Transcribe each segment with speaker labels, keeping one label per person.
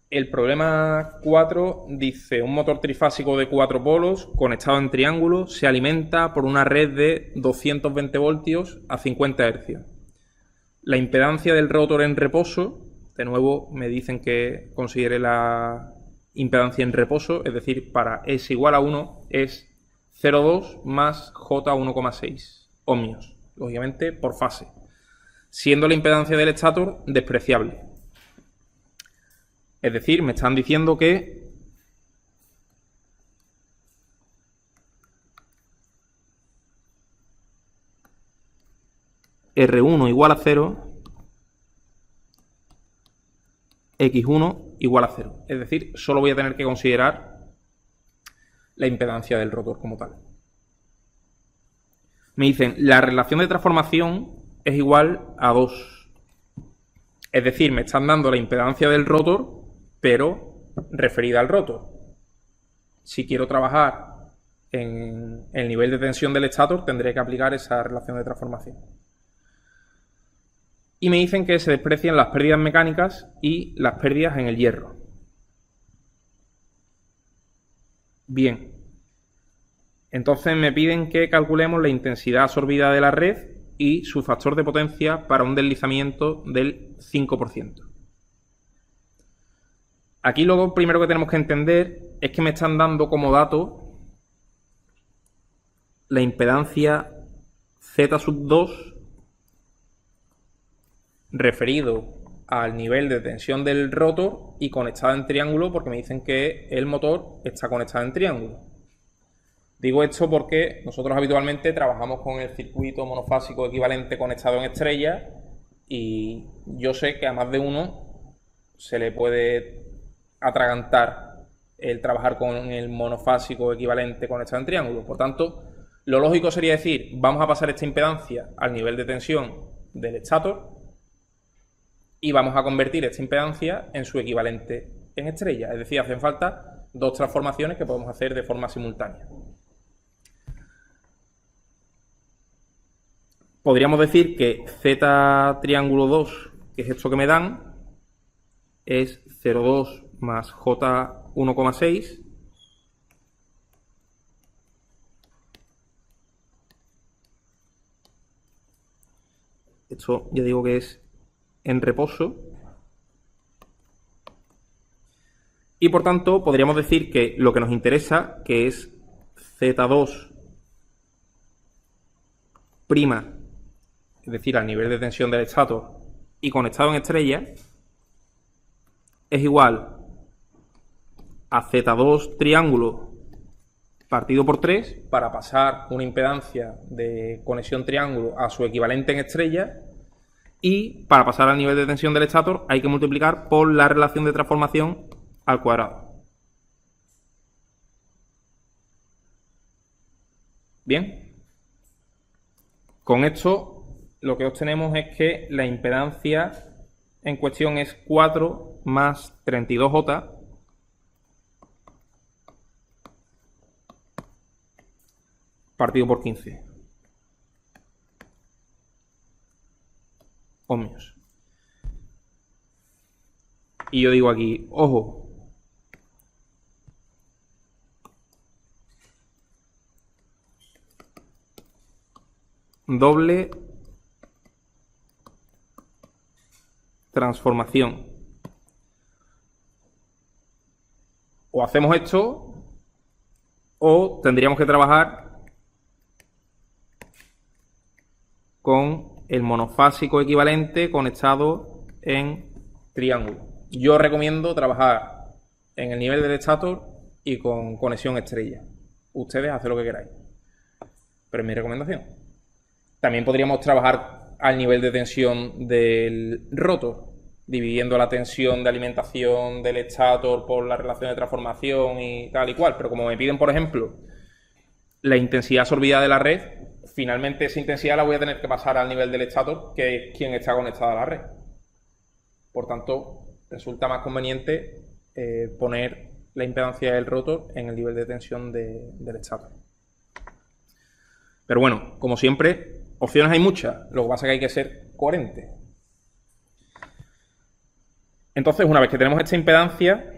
Speaker 1: El problema 4 dice: un motor trifásico de 4 polos conectado en triángulo se alimenta por una red de 220 voltios a 50 hercios. La impedancia del rotor en reposo, de nuevo me dicen que considere la impedancia en reposo, es decir, para S igual a 1 es 0,2 más J 1,6 ohmios, lógicamente por fase, siendo la impedancia del estator despreciable. Es decir, me están diciendo que R1 igual a 0, X1 igual a 0. Es decir, solo voy a tener que considerar la impedancia del rotor como tal. Me dicen, la relación de transformación es igual a 2. Es decir, me están dando la impedancia del rotor, pero referida al rotor. Si quiero trabajar en el nivel de tensión del estator, tendré que aplicar esa relación de transformación. Y me dicen que se desprecian las pérdidas mecánicas y las pérdidas en el hierro. Bien. Entonces me piden que calculemos la intensidad absorbida de la red y su factor de potencia para un deslizamiento del 5%. Aquí lo primero que tenemos que entender es que me están dando como dato la impedancia Z2 referido al nivel de tensión del rotor y conectada en triángulo, porque me dicen que el motor está conectado en triángulo. Digo esto porque nosotros habitualmente trabajamos con el circuito monofásico equivalente conectado en estrella y yo sé que a más de uno se le puede atragantar el trabajar con el monofásico equivalente conectado en triángulo. Por tanto, lo lógico sería decir, vamos a pasar esta impedancia al nivel de tensión del estator y vamos a convertir esta impedancia en su equivalente en estrella. Es decir, hacen falta dos transformaciones que podemos hacer de forma simultánea. Podríamos decir que Z triángulo 2, que es esto que me dan, es 0,2 más J 1,6 esto ya digo que es en reposo y por tanto podríamos decir que lo que nos interesa, que es Z2 prima, es decir, al nivel de tensión del estator y conectado en estrella, es igual a Z2 triángulo partido por 3 para pasar una impedancia de conexión triángulo a su equivalente en estrella, y para pasar al nivel de tensión del estator hay que multiplicar por la relación de transformación al cuadrado. Bien, con esto lo que obtenemos es que la impedancia en cuestión es 4 más 32J partido por 15 ohmios. Y yo digo aquí, ojo, doble transformación. O hacemos esto o tendríamos que trabajar con el monofásico equivalente conectado en triángulo. Yo recomiendo trabajar en el nivel del estator y con conexión estrella. Ustedes hacen lo que queráis, pero es mi recomendación. También podríamos trabajar al nivel de tensión del rotor, dividiendo la tensión de alimentación del estator por la relación de transformación y tal y cual. Pero como me piden, por ejemplo, la intensidad absorbida de la red, finalmente esa intensidad la voy a tener que pasar al nivel del estator, que es quien está conectado a la red. Por tanto, resulta más conveniente poner la impedancia del rotor en el nivel de tensión del estator. Pero bueno, como siempre, opciones hay muchas, lo que pasa es que hay que ser coherente. Entonces, una vez que tenemos esta impedancia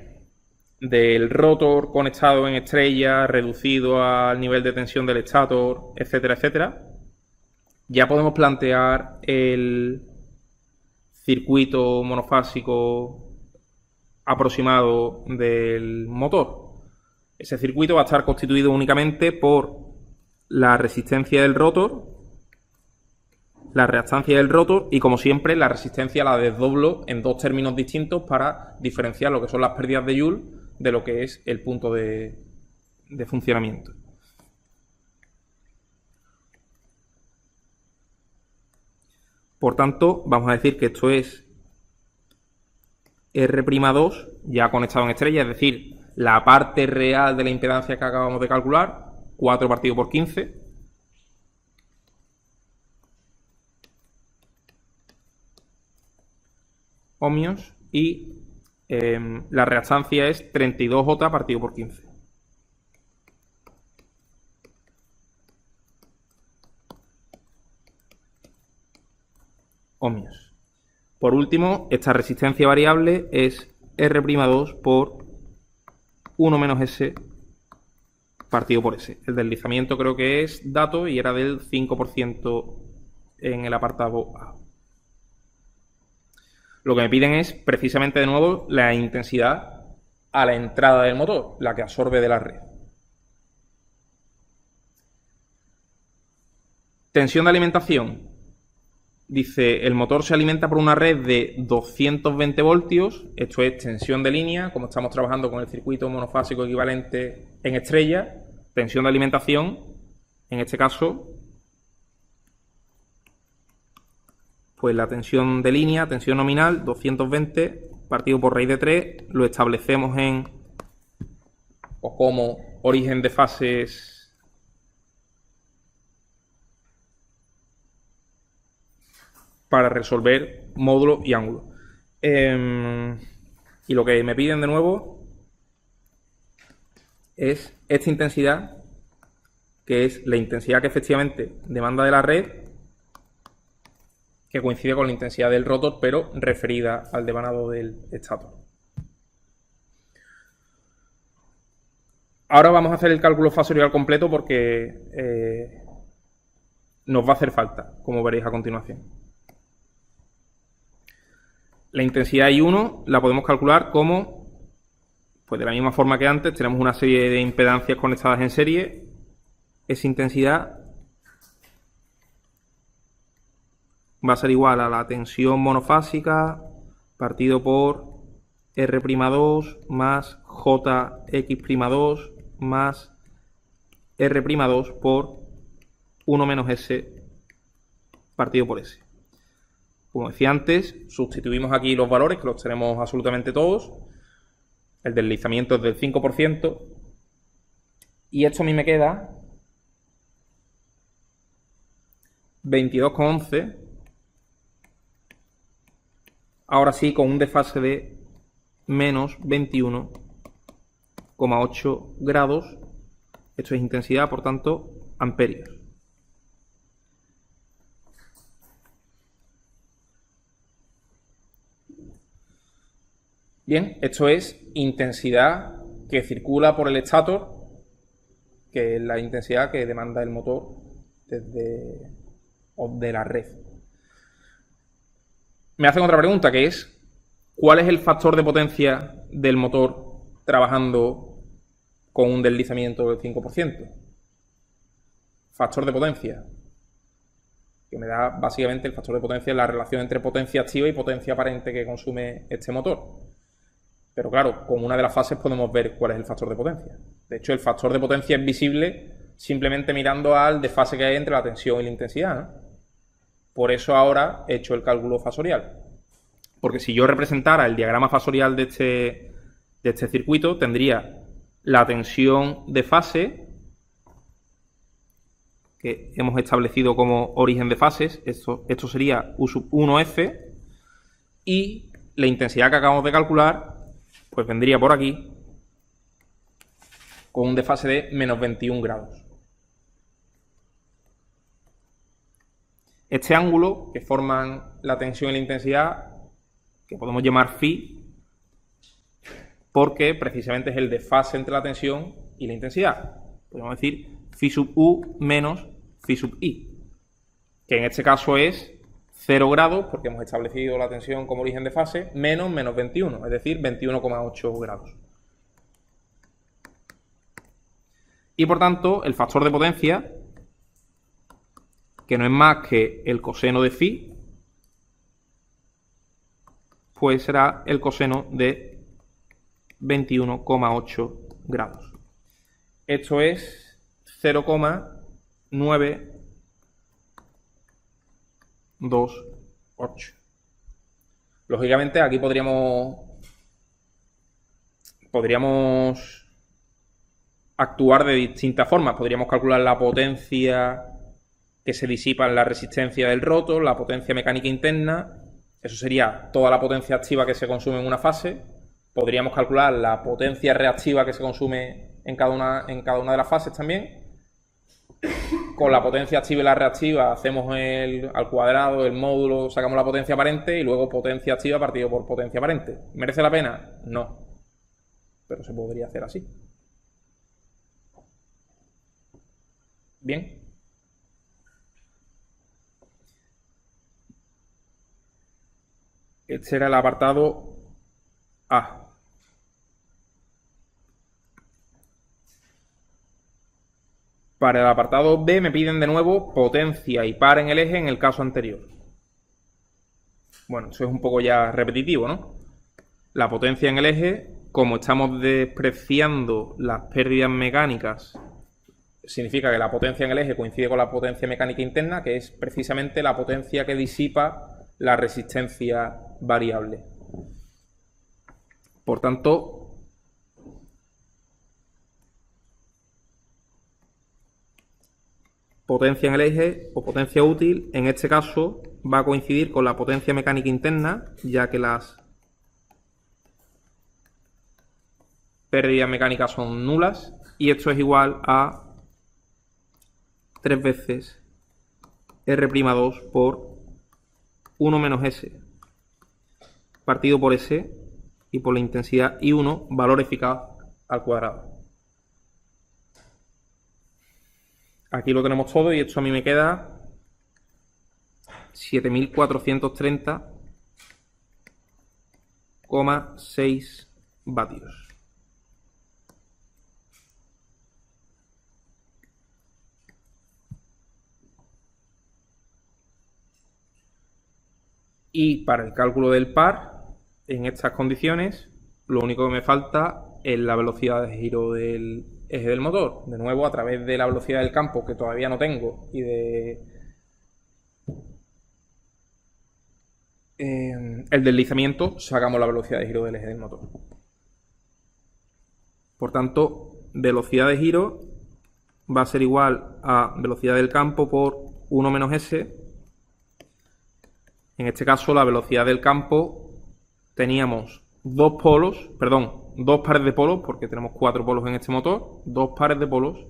Speaker 1: del rotor conectado en estrella, reducido al nivel de tensión del estator, etcétera, etcétera, ya podemos plantear el circuito monofásico aproximado del motor. Ese circuito va a estar constituido únicamente por la resistencia del rotor, la reactancia del rotor y, como siempre, la resistencia la desdoblo en dos términos distintos para diferenciar lo que son las pérdidas de Joule de lo que es el punto de funcionamiento. Por tanto, vamos a decir que esto es R'2 ya conectado en estrella, es decir, la parte real de la impedancia que acabamos de calcular, 4 partido por 15. Ohmios y la reactancia es 32J partido por 15. Ohmios. Por último, esta resistencia variable es R'2 por 1 menos S partido por S. El deslizamiento creo que es dato y era del 5% en el apartado A. Lo que me piden es precisamente de nuevo la intensidad a la entrada del motor, la que absorbe de la red. Tensión de alimentación. Dice, el motor se alimenta por una red de 220 voltios, esto es tensión de línea, como estamos trabajando con el circuito monofásico equivalente en estrella, tensión de alimentación, en este caso, pues la tensión de línea, tensión nominal, 220 partido por raíz de 3, lo establecemos en, o como origen de fases para resolver módulo y ángulo. Y lo que me piden de nuevo es esta intensidad, que es la intensidad que efectivamente demanda de la red, que coincide con la intensidad del rotor, pero referida al devanado del estator. Ahora vamos a hacer el cálculo fasorial completo porque nos va a hacer falta, como veréis a continuación. La intensidad I1 la podemos calcular como, pues de la misma forma que antes, tenemos una serie de impedancias conectadas en serie. Esa intensidad va a ser igual a la tensión monofásica partido por R'2 más JX'2 más R'2 por 1 menos S partido por S. Como decía antes, sustituimos aquí los valores, que los tenemos absolutamente todos. El deslizamiento es del 5%. Y esto a mí me queda 22,11. Ahora sí, con un desfase de menos 21,8 grados. Esto es intensidad, por tanto, amperios. Bien, esto es intensidad que circula por el estator, que es la intensidad que demanda el motor de la red. Me hacen otra pregunta, que es ¿cuál es el factor de potencia del motor trabajando con un deslizamiento del 5%? Factor de potencia, que me da básicamente el factor de potencia, la relación entre potencia activa y potencia aparente que consume este motor. Pero claro, con una de las fases podemos ver cuál es el factor de potencia. De hecho, el factor de potencia es visible simplemente mirando al desfase que hay entre la tensión y la intensidad, ¿no? Por eso ahora he hecho el cálculo fasorial. Porque si yo representara el diagrama fasorial de este circuito, tendría la tensión de fase, que hemos establecido como origen de fases, esto sería U sub 1F, y la intensidad que acabamos de calcular, pues vendría por aquí, con un desfase de menos 21 grados. Este ángulo que forman la tensión y la intensidad, que podemos llamar phi, porque precisamente es el desfase entre la tensión y la intensidad. Podemos decir phi sub u menos phi sub i, que en este caso es 0 grados, porque hemos establecido la tensión como origen de fase, menos 21, es decir, 21,8 grados. Y por tanto, el factor de potencia, que no es más que el coseno de phi, pues será el coseno de 21,8 grados. Esto es 0,928. Lógicamente aquí podríamos actuar de distintas formas. Podríamos calcular la potencia que se disipa en la resistencia del rotor, la potencia mecánica interna. Eso sería toda la potencia activa que se consume en una fase. Podríamos calcular la potencia reactiva que se consume en cada una de las fases también. Con la potencia activa y la reactiva hacemos al cuadrado, el módulo, sacamos la potencia aparente y luego potencia activa partido por potencia aparente. ¿Merece la pena? No. Pero se podría hacer así. Bien. Este era el apartado A. Para el apartado B me piden de nuevo potencia y par en el eje en el caso anterior. Bueno, eso es un poco ya repetitivo, ¿no? La potencia en el eje, como estamos despreciando las pérdidas mecánicas, significa que la potencia en el eje coincide con la potencia mecánica interna, que es precisamente la potencia que disipa la resistencia variable. Por tanto, potencia en el eje o potencia útil, en este caso, va a coincidir con la potencia mecánica interna, ya que las pérdidas mecánicas son nulas, y esto es igual a 3 veces R'2 por 1 menos S partido por S y por la intensidad I1, valor eficaz al cuadrado. Aquí lo tenemos todo y esto a mí me queda 7430,6 vatios. Y para el cálculo del par, en estas condiciones, lo único que me falta es la velocidad de giro del eje del motor. De nuevo, a través de la velocidad del campo, que todavía no tengo, y el deslizamiento, sacamos la velocidad de giro del eje del motor. Por tanto, velocidad de giro va a ser igual a velocidad del campo por 1 menos S. En este caso, la velocidad del campo, teníamos dos pares de polos, porque tenemos 4 polos en este motor, 2 pares de polos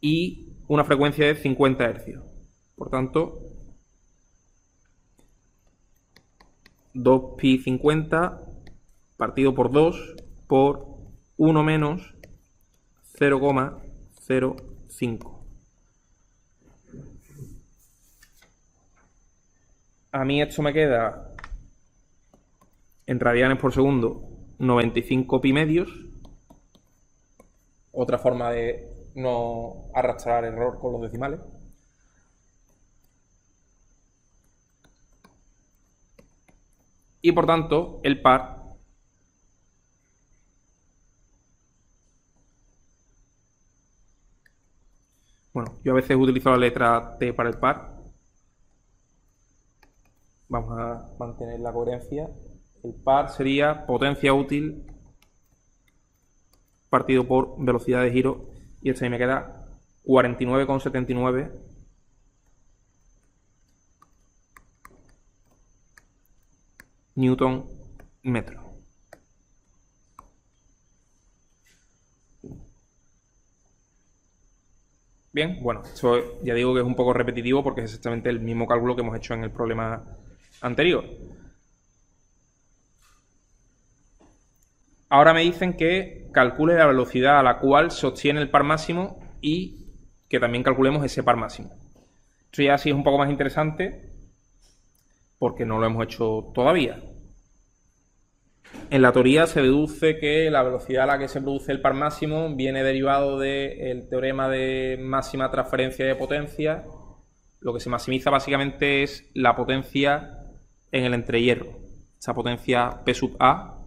Speaker 1: y una frecuencia de 50 Hz. Por tanto, 2pi50 partido por 2 por 1 menos 0,05. A mí esto me queda en radianes por segundo 95 pi medios. Otra forma de no arrastrar error con los decimales. Y por tanto, el par bueno, yo a veces utilizo la letra T para el par. Vamos a mantener la coherencia. El par sería potencia útil partido por velocidad de giro. Y esto ahí me queda 49,79 newton metro. Bien, bueno, esto ya digo que es un poco repetitivo porque es exactamente el mismo cálculo que hemos hecho en el problema anterior. Ahora me dicen que calcule la velocidad a la cual se obtiene el par máximo y que también calculemos ese par máximo. Esto ya sí es un poco más interesante porque no lo hemos hecho todavía. En la teoría se deduce que la velocidad a la que se produce el par máximo viene derivado del teorema de máxima transferencia de potencia. Lo que se maximiza básicamente es la potencia en el entrehierro, esa potencia P sub A.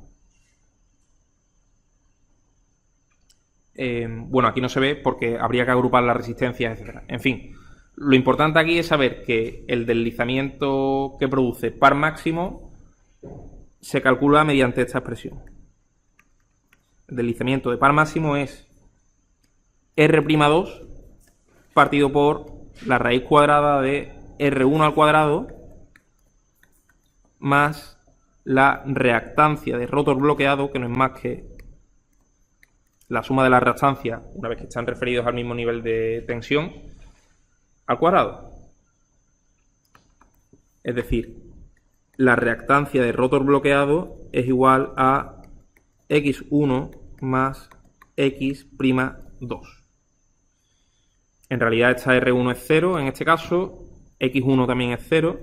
Speaker 1: Bueno, aquí no se ve porque habría que agrupar las resistencias, etc. En fin, lo importante aquí es saber que el deslizamiento que produce par máximo se calcula mediante esta expresión. El deslizamiento de par máximo es R'2 partido por la raíz cuadrada de R1 al cuadrado más la reactancia de rotor bloqueado, que no es más que la suma de las reactancias, una vez que están referidos al mismo nivel de tensión, al cuadrado. Es decir, la reactancia de rotor bloqueado es igual a x1 más x'2. En realidad esta R1 es 0 en este caso, x1 también es 0,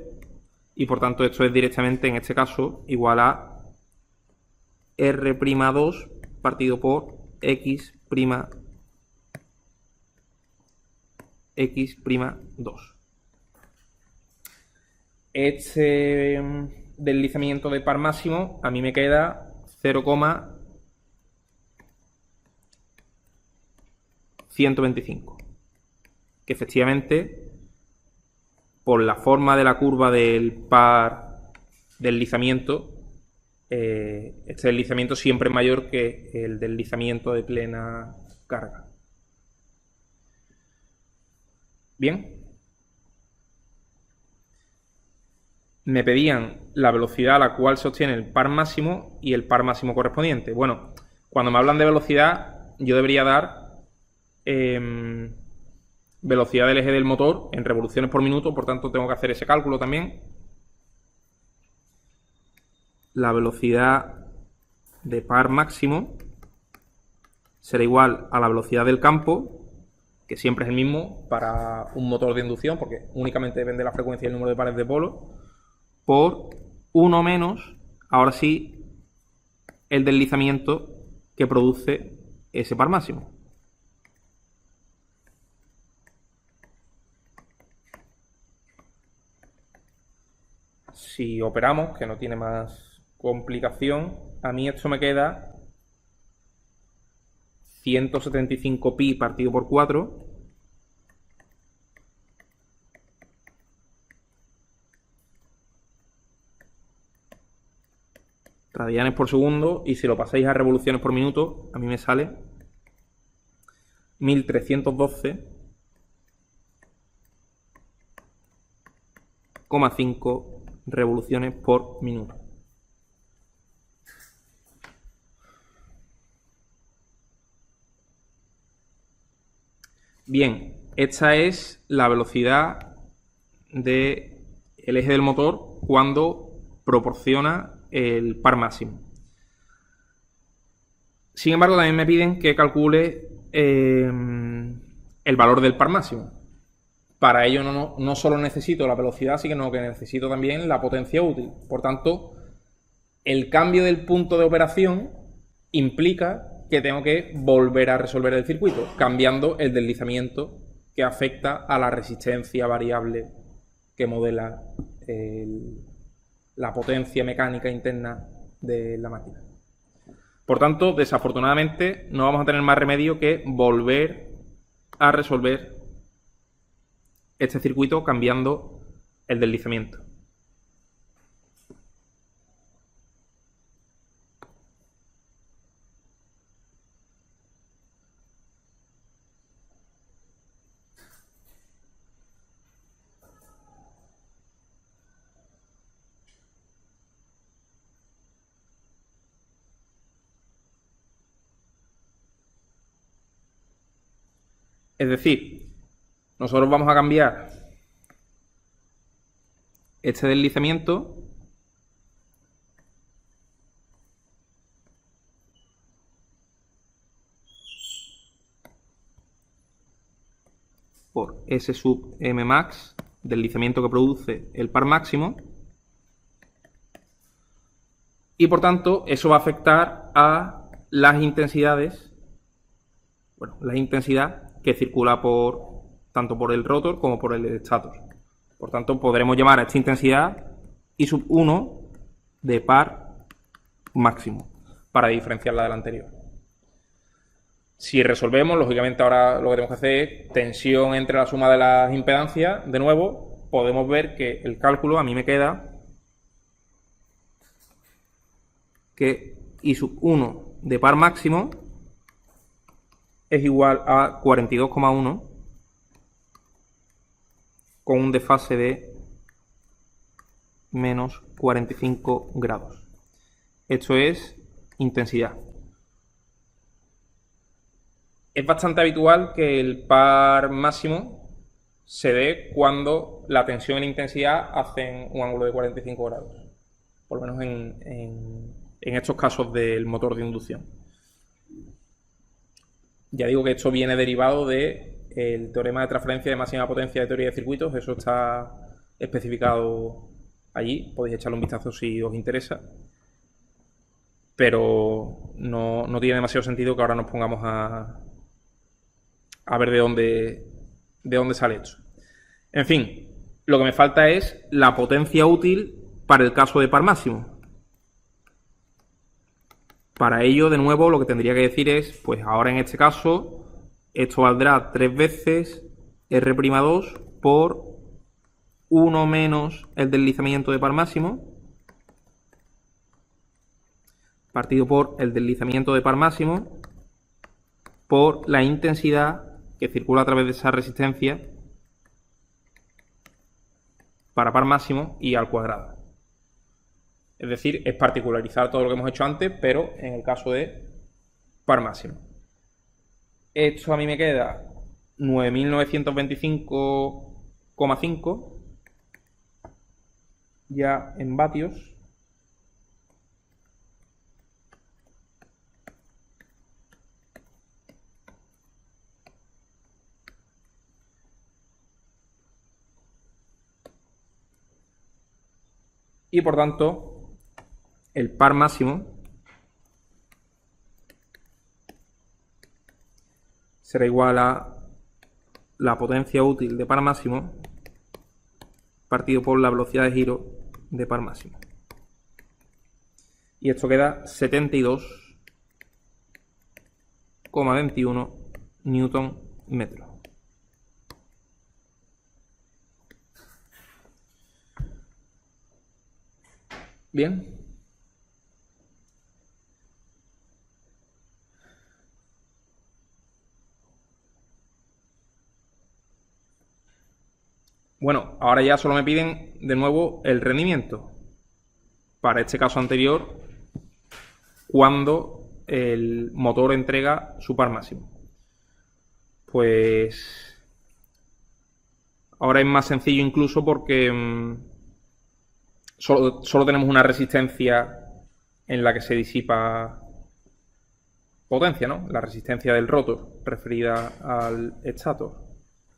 Speaker 1: y por tanto esto es directamente en este caso igual a R'2 partido por x'2. Este deslizamiento de par máximo a mí me queda 0,125, que efectivamente por la forma de la curva del par deslizamiento, este deslizamiento siempre es mayor que el deslizamiento de plena carga. Bien. Me pedían la velocidad a la cual se obtiene el par máximo y el par máximo correspondiente. Bueno, cuando me hablan de velocidad, yo debería dar velocidad del eje del motor en revoluciones por minuto, por tanto tengo que hacer ese cálculo también. La velocidad de par máximo será igual a la velocidad del campo, que siempre es el mismo para un motor de inducción, porque únicamente depende de la frecuencia y el número de pares de polo, por 1 menos, ahora sí, el deslizamiento que produce ese par máximo. Si operamos, que no tiene más complicación, a mí esto me queda 175 pi partido por 4 radianes por segundo, y si lo pasáis a revoluciones por minuto, a mí me sale 1312,5 revoluciones por minuto. Bien, esta es la velocidad del eje del motor cuando proporciona el par máximo. Sin embargo, también me piden que calcule el valor del par máximo. Para ello no solo necesito la velocidad, sino que necesito también la potencia útil. Por tanto, el cambio del punto de operación implica que tengo que volver a resolver el circuito, cambiando el deslizamiento que afecta a la resistencia variable que modela la potencia mecánica interna de la máquina. Por tanto, desafortunadamente, no vamos a tener más remedio que volver a resolver este circuito cambiando el deslizamiento. Es decir, nosotros vamos a cambiar este deslizamiento por S sub M max, deslizamiento que produce el par máximo, y por tanto eso va a afectar a las intensidades, bueno, la intensidad que circula tanto por el rotor como por el estator. Por tanto, podremos llamar a esta intensidad I sub 1 de par máximo, para diferenciarla de la anterior. Si resolvemos, lógicamente ahora lo que tenemos que hacer es tensión entre la suma de las impedancias. De nuevo, podemos ver que el cálculo a mí me queda que I sub 1 de par máximo es igual a 42,1 con un desfase de menos 45 grados. Esto es intensidad. Es bastante habitual que el par máximo se dé cuando la tensión y la intensidad hacen un ángulo de 45 grados. Por lo menos en estos casos del motor de inducción. Ya digo que esto viene derivado del teorema de transferencia de máxima potencia de teoría de circuitos. Eso está especificado allí. Podéis echarle un vistazo si os interesa. Pero no tiene demasiado sentido que ahora nos pongamos a ver de dónde sale esto. En fin, lo que me falta es la potencia útil para el caso de par máximo. Para ello, de nuevo, lo que tendría que decir es, pues ahora en este caso, esto valdrá 3 veces R'2 por 1 menos el deslizamiento de par máximo, partido por el deslizamiento de par máximo, por la intensidad que circula a través de esa resistencia para par máximo y al cuadrado. Es decir, es particularizar todo lo que hemos hecho antes, pero en el caso de par máximo. Esto a mí me queda 9.925,5 ya en vatios. Y por tanto, el par máximo será igual a la potencia útil de par máximo partido por la velocidad de giro de par máximo. Y esto queda 72,21 newton metro. Bien. Bueno, ahora ya solo me piden de nuevo el rendimiento. Para este caso anterior, cuando el motor entrega su par máximo. Pues ahora es más sencillo incluso porque solo tenemos una resistencia en la que se disipa potencia, ¿no? La resistencia del rotor, referida al estator.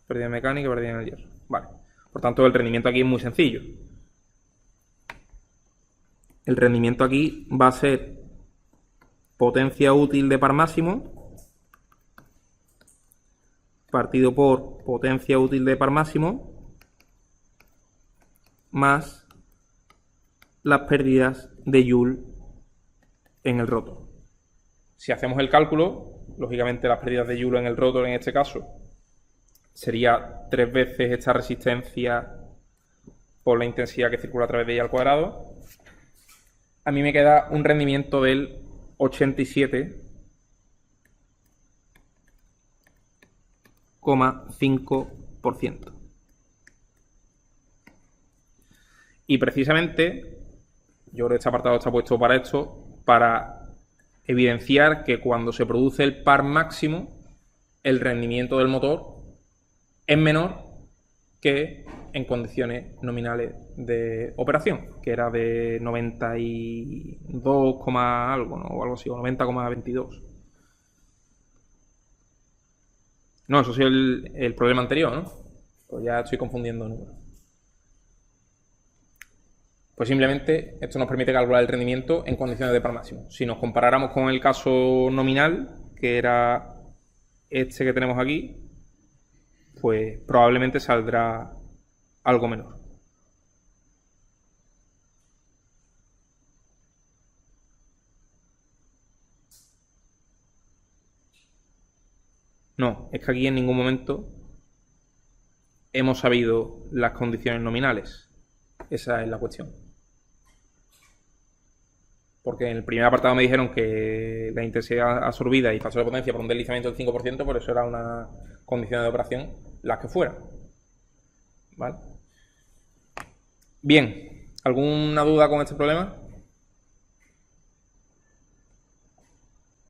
Speaker 1: Pérdida mecánica y pérdida de energía. Vale. Por tanto, el rendimiento aquí es muy sencillo. El rendimiento aquí va a ser potencia útil de par máximo partido por potencia útil de par máximo más las pérdidas de Joule en el rotor. Si hacemos el cálculo, lógicamente las pérdidas de Joule en el rotor en este caso sería 3 veces esta resistencia por la intensidad que circula a través de ella al cuadrado. A mí me queda un rendimiento del 87,5%. Y precisamente, yo creo que este apartado está puesto para esto, para evidenciar que cuando se produce el par máximo, el rendimiento del motor es menor que en condiciones nominales de operación, que era de 92, algo, ¿no? O algo así, o 90,22. No, eso sí el problema anterior, ¿no? Pues ya estoy confundiendo números. Pues simplemente esto nos permite calcular el rendimiento en condiciones de par máximo. Si nos comparáramos con el caso nominal, que era este que tenemos aquí, pues probablemente saldrá algo menor. No, es que aquí en ningún momento hemos sabido las condiciones nominales. Esa es la cuestión. Porque en el primer apartado me dijeron que la intensidad absorbida y paso de potencia por un deslizamiento del 5%, por eso era una condición de operación las que fuera. ¿Vale? Bien, ¿alguna duda con este problema?